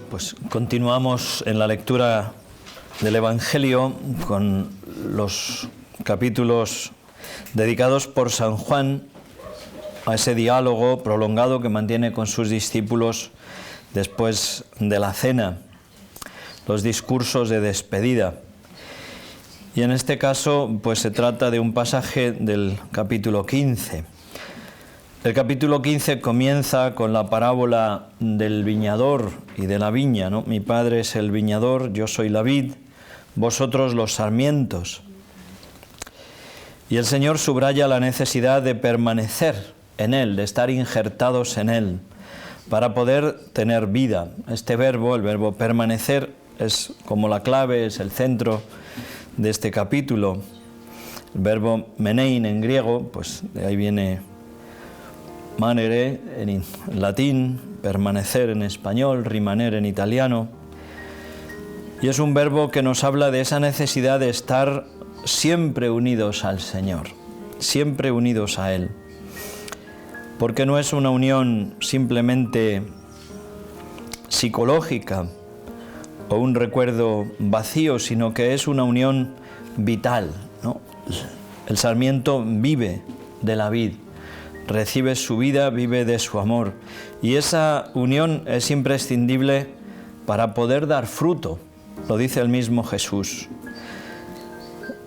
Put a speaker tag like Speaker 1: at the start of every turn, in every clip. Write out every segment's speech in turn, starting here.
Speaker 1: Pues continuamos en la lectura del Evangelio con los capítulos dedicados por San Juan a ese diálogo prolongado que mantiene con sus discípulos después de la cena, los discursos de despedida. Y en este caso, pues se trata de un pasaje del capítulo 15. El capítulo 15 comienza con la parábola del viñador y de la viña, ¿no? Mi padre es el viñador, yo soy la vid, vosotros los sarmientos. Y el Señor subraya la necesidad de permanecer en Él, de estar injertados en Él, para poder tener vida. Este verbo, el verbo permanecer, es como la clave, es el centro de este capítulo. El verbo menein en griego, pues de ahí viene manere en latín, permanecer en español, rimanere en italiano. Y es un verbo que nos habla de esa necesidad de estar siempre unidos al Señor, siempre unidos a Él. Porque no es una unión simplemente psicológica o un recuerdo vacío, sino que es una unión vital, ¿no? El sarmiento vive de la vid, recibe su vida, vive de su amor. Y esa unión es imprescindible para poder dar fruto, lo dice el mismo Jesús.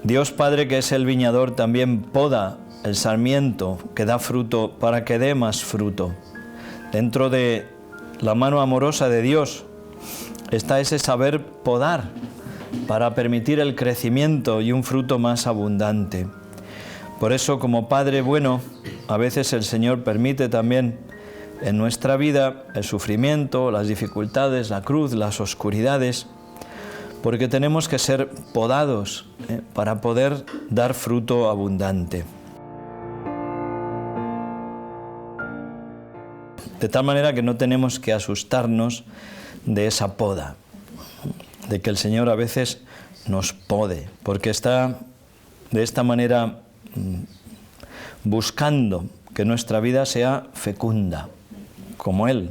Speaker 1: Dios Padre, que es el viñador, también poda el sarmiento que da fruto para que dé más fruto. Dentro de la mano amorosa de Dios está ese saber podar para permitir el crecimiento y un fruto más abundante. Por eso, como Padre bueno, a veces el Señor permite también en nuestra vida el sufrimiento, las dificultades, la cruz, las oscuridades, porque tenemos que ser podados para poder dar fruto abundante. De tal manera que no tenemos que asustarnos de esa poda, de que el Señor a veces nos pode, porque está de esta manera buscando que nuestra vida sea fecunda, como Él,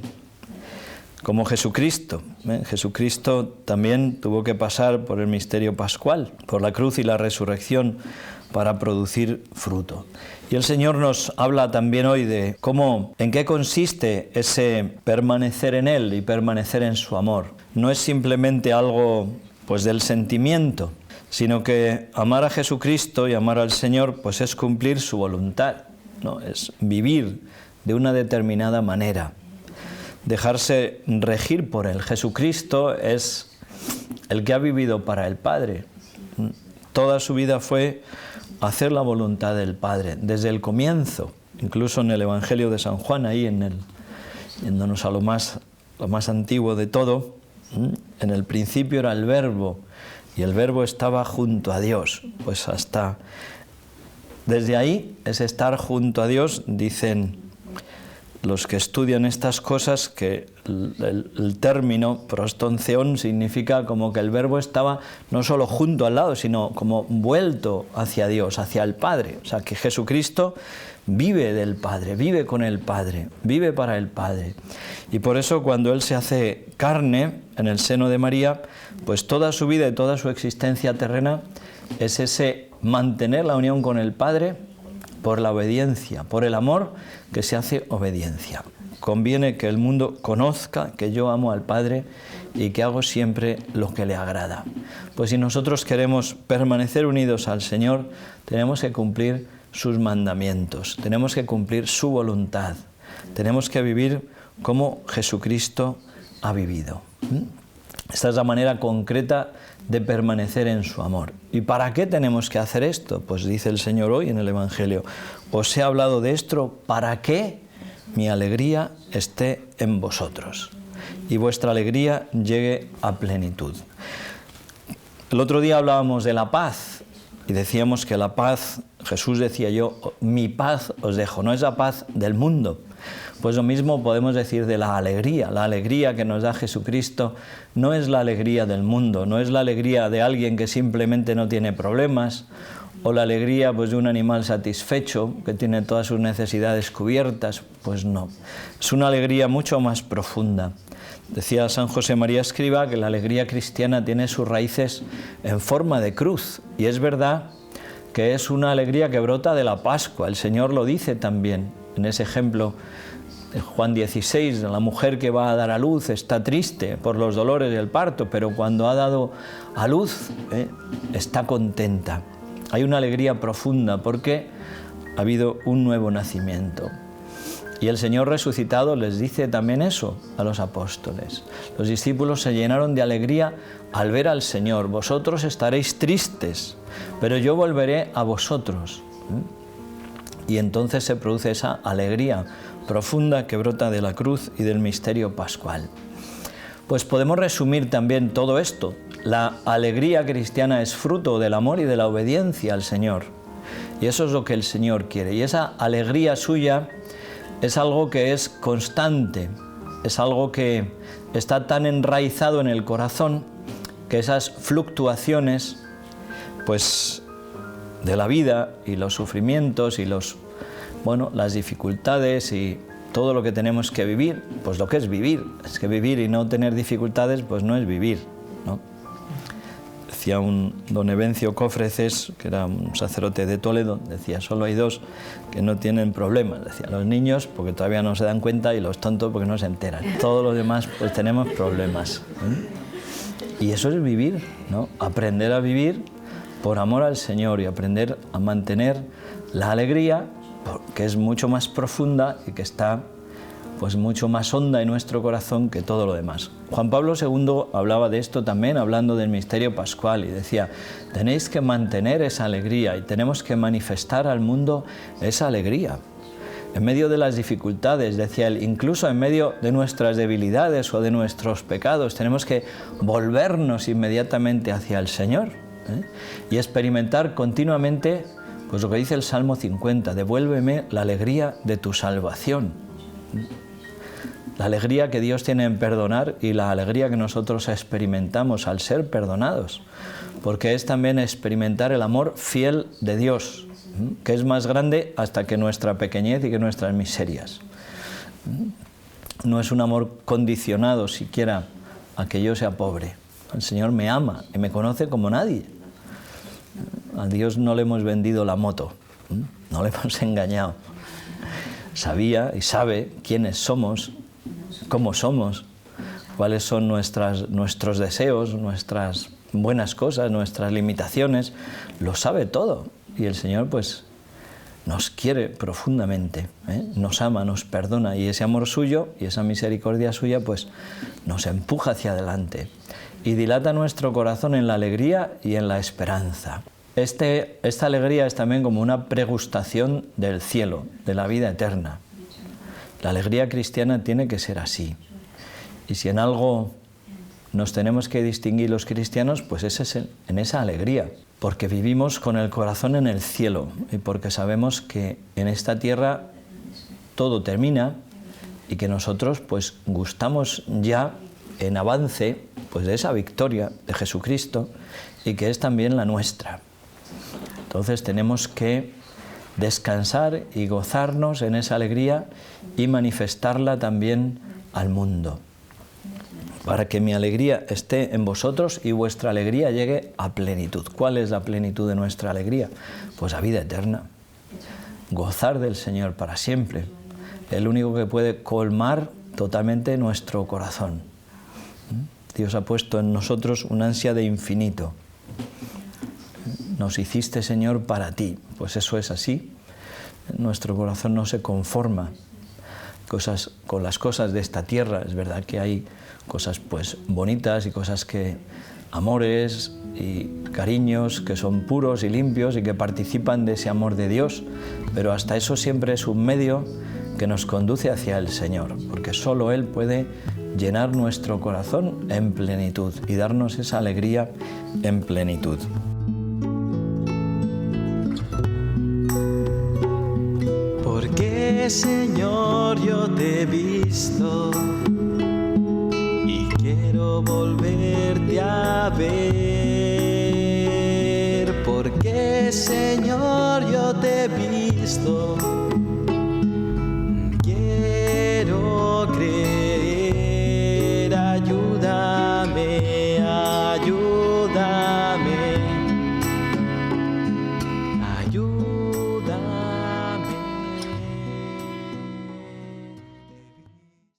Speaker 1: como Jesucristo. Jesucristo también tuvo que pasar por el misterio pascual, por la cruz y la resurrección, para producir fruto. Y el Señor nos habla también hoy de cómo, en qué consiste ese permanecer en Él y permanecer en su amor. No es simplemente algo pues del sentimiento, sino que amar a Jesucristo y amar al Señor pues es cumplir su voluntad, ¿no? Es vivir de una determinada manera, dejarse regir por Él. Jesucristo es el que ha vivido para el Padre. Toda su vida fue hacer la voluntad del Padre, desde el comienzo, incluso en el Evangelio de San Juan, ahí yéndonos a lo más antiguo de todo, en el principio era el Verbo, y el Verbo estaba junto a Dios. Pues desde ahí es estar junto a Dios. Dicen los que estudian estas cosas que el término prostonceón significa como que el Verbo estaba no solo junto al lado, sino como vuelto hacia Dios, hacia el Padre. O sea, que Jesucristo vive del Padre, vive con el Padre, vive para el Padre. Y por eso cuando Él se hace carne en el seno de María, pues toda su vida y toda su existencia terrena es ese mantener la unión con el Padre por la obediencia, por el amor que se hace obediencia. Conviene que el mundo conozca que yo amo al Padre y que hago siempre lo que le agrada. Pues si nosotros queremos permanecer unidos al Señor, tenemos que cumplir sus mandamientos, tenemos que cumplir su voluntad, tenemos que vivir como Jesucristo ha vivido. Esta es la manera concreta de permanecer en su amor. ¿Y para qué tenemos que hacer esto? Pues dice el Señor hoy en el Evangelio: os he hablado de esto para que mi alegría esté en vosotros y vuestra alegría llegue a plenitud. El otro día hablábamos de la paz y decíamos que la paz, Jesús decía: yo mi paz os dejo, no es la paz del mundo, Pues lo mismo podemos decir de la alegría que nos da Jesucristo no es la alegría del mundo, no es la alegría de alguien que simplemente no tiene problemas, o la alegría pues, de un animal satisfecho que tiene todas sus necesidades cubiertas, pues no, es una alegría mucho más profunda. Decía San José María Escrivá que la alegría cristiana tiene sus raíces en forma de cruz, y es verdad que es una alegría que brota de la Pascua. El Señor lo dice también en ese ejemplo de Juan 16, la mujer que va a dar a luz está triste por los dolores del parto, pero cuando ha dado a luz está contenta. Hay una alegría profunda porque ha habido un nuevo nacimiento. Y el Señor resucitado les dice también eso a los apóstoles. Los discípulos se llenaron de alegría al ver al Señor. Vosotros estaréis tristes, pero yo volveré a vosotros. Y entonces se produce esa alegría profunda que brota de la cruz y del misterio pascual. Pues podemos resumir también todo esto. La alegría cristiana es fruto del amor y de la obediencia al Señor. Y eso es lo que el Señor quiere. Y esa alegría suya es algo que es constante, es algo que está tan enraizado en el corazón que esas fluctuaciones pues, de la vida y los sufrimientos y las dificultades y todo lo que tenemos que vivir, pues lo que es que vivir y no tener dificultades pues no es vivir, ¿no? Decía un don Evencio Cofreces, que era un sacerdote de Toledo, decía, solo hay dos que no tienen problemas. Decía, los niños porque todavía no se dan cuenta y los tontos porque no se enteran. Todos los demás pues tenemos problemas. Y eso es vivir, ¿no? Aprender a vivir por amor al Señor y aprender a mantener la alegría, que es mucho más profunda y que está pues mucho más honda en nuestro corazón que todo lo demás. Juan Pablo II hablaba de esto también, hablando del misterio pascual, y decía, tenéis que mantener esa alegría y tenemos que manifestar al mundo esa alegría. En medio de las dificultades, decía él, incluso en medio de nuestras debilidades o de nuestros pecados, tenemos que volvernos inmediatamente hacia el Señor, y experimentar continuamente pues lo que dice el Salmo 50, devuélveme la alegría de tu salvación. La alegría que Dios tiene en perdonar y la alegría que nosotros experimentamos al ser perdonados, porque es también experimentar el amor fiel de Dios, que es más grande hasta que nuestra pequeñez y que nuestras miserias. No es un amor condicionado siquiera a que yo sea pobre. El Señor me ama y me conoce como nadie. A Dios no le hemos vendido la moto, no le hemos engañado. Sabía y sabe quiénes somos, cómo somos, cuáles son nuestros deseos, nuestras buenas cosas, nuestras limitaciones, lo sabe todo. Y el Señor pues nos quiere profundamente, nos ama, nos perdona, y ese amor suyo y esa misericordia suya pues nos empuja hacia adelante y dilata nuestro corazón en la alegría y en la esperanza. Esta alegría es también como una pregustación del cielo, de la vida eterna. La alegría cristiana tiene que ser así. Y si en algo nos tenemos que distinguir los cristianos, pues es en esa alegría, porque vivimos con el corazón en el cielo y porque sabemos que en esta tierra todo termina y que nosotros pues gustamos ya en avance pues de esa victoria de Jesucristo y que es también la nuestra. Entonces tenemos que descansar y gozarnos en esa alegría y manifestarla también al mundo, para que mi alegría esté en vosotros y vuestra alegría llegue a plenitud. ¿Cuál es la plenitud de nuestra alegría? Pues la vida eterna. Gozar del Señor para siempre. El único que puede colmar totalmente nuestro corazón. Dios ha puesto en nosotros un ansia de infinito. Nos hiciste, Señor, para ti. Pues eso es así. Nuestro corazón no se conforma con las cosas de esta tierra. Es verdad que hay cosas pues bonitas y cosas que amores y cariños que son puros y limpios y que participan de ese amor de Dios, pero hasta eso siempre es un medio que nos conduce hacia el Señor, porque solo Él puede llenar nuestro corazón en plenitud y darnos esa alegría en plenitud.
Speaker 2: Porque
Speaker 1: Porque Señor yo te he visto y quiero volverte a ver. Porque Señor yo te he visto